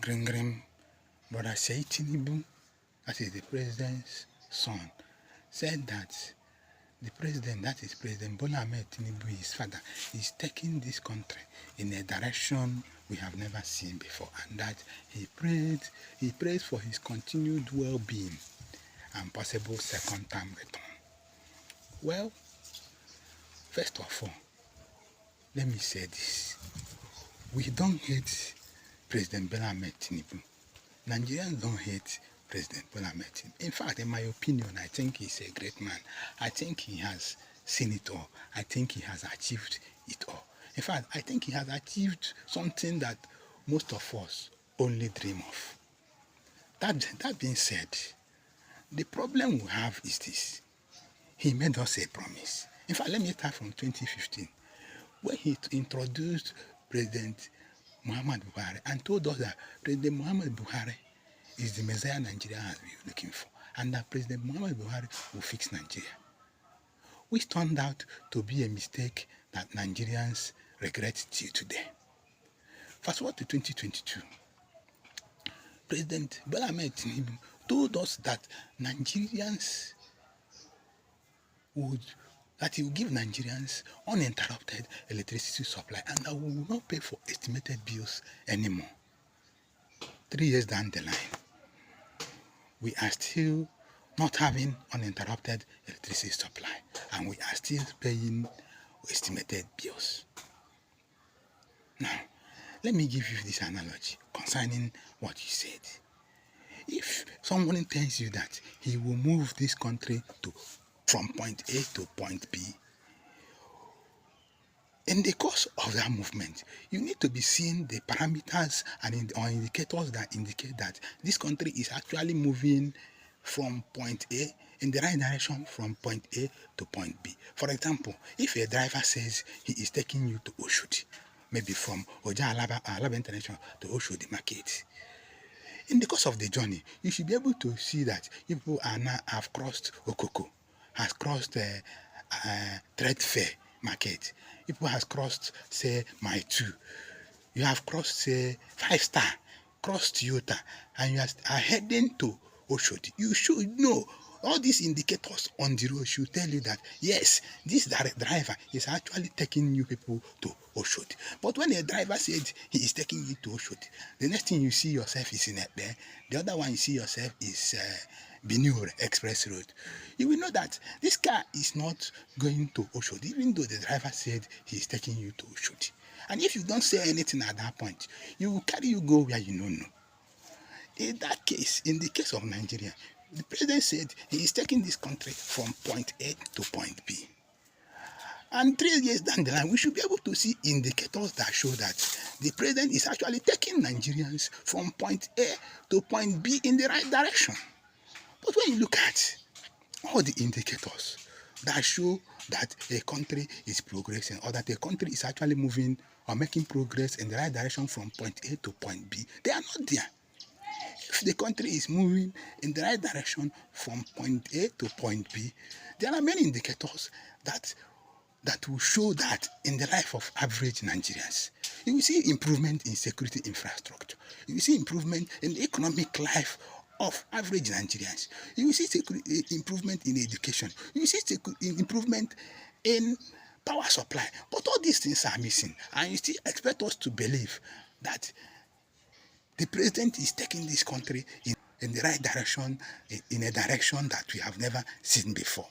Green Green, Brother Seyi Tinubu, that is the president's son, said that the president, that is President Bola Ahmed Tinubu, his father, is taking this country in a direction we have never seen before, and that he prays for his continued well-being and possible second-term return. Well, first of all, let me say this. We don't hate President Bola Ahmed Tinubu. Nigerians don't hate President Bola Ahmed Tinubu. In fact, in my opinion, I think he's a great man. I think he has seen it all. I think he has achieved it all. In fact, I think he has achieved something that most of us only dream of. That being said, the problem we have is this. He made us a promise. In fact, let me start from 2015, when he introduced President Muhammad Buhari and told us that President Muhammad Buhari is the Messiah Nigeria has been looking for, and that President Muhammad Buhari will fix Nigeria, which turned out to be a mistake that Nigerians regret till today. Fast forward to 2022. President Bola Ahmed Tinubu told us that Nigerians that he will give Nigerians uninterrupted electricity supply and that we will not pay for estimated bills anymore. 3 years down the line, we are still not having uninterrupted electricity supply and we are still paying estimated bills. Now, let me give you this analogy concerning what you said. If someone tells you that he will move this country from point A to point B, in the course of that movement, you need to be seeing the parameters and or indicators that indicate that this country is actually moving from point A in the right direction from point A to point B. For example, if a driver says he is taking you to Oshodi, maybe from Oja Alaba International to Oshodi Market, in the course of the journey, you should be able to see that people are now have crossed Okoko, has crossed Trade Fair Market. People has crossed, say, My 2. You have crossed, say, 5 Star, crossed Toyota, and you are heading to Oshodi. You should know all these indicators on the road should tell you that, yes, this driver is actually taking you people to Oshodi. But when a driver said he is taking you to Oshodi, the next thing you see yourself is in it there. The other one you see yourself is Benue Express Road. You will know that this car is not going to Oshodi, even though the driver said he is taking you to Oshodi. And if you don't say anything at that point, you will carry you go where you don't know. In that case, in the case of Nigeria, the president said he is taking this country from point A to point B. And 3 years down the line, we should be able to see indicators that show that the president is actually taking Nigerians from point A to point B in the right direction. But when you look at all the indicators that show that a country is progressing or that a country is actually moving or making progress in the right direction from point A to point B, they are not there. If the country is moving in the right direction from point A to point B, there are many indicators that will show that in the life of average Nigerians. You will see improvement in security infrastructure. You will see improvement in the economic life of average Nigerians. You will see improvement in education. You will see improvement in power supply. But all these things are missing, and you still expect us to believe that the president is taking this country in the right direction, in a direction that we have never seen before.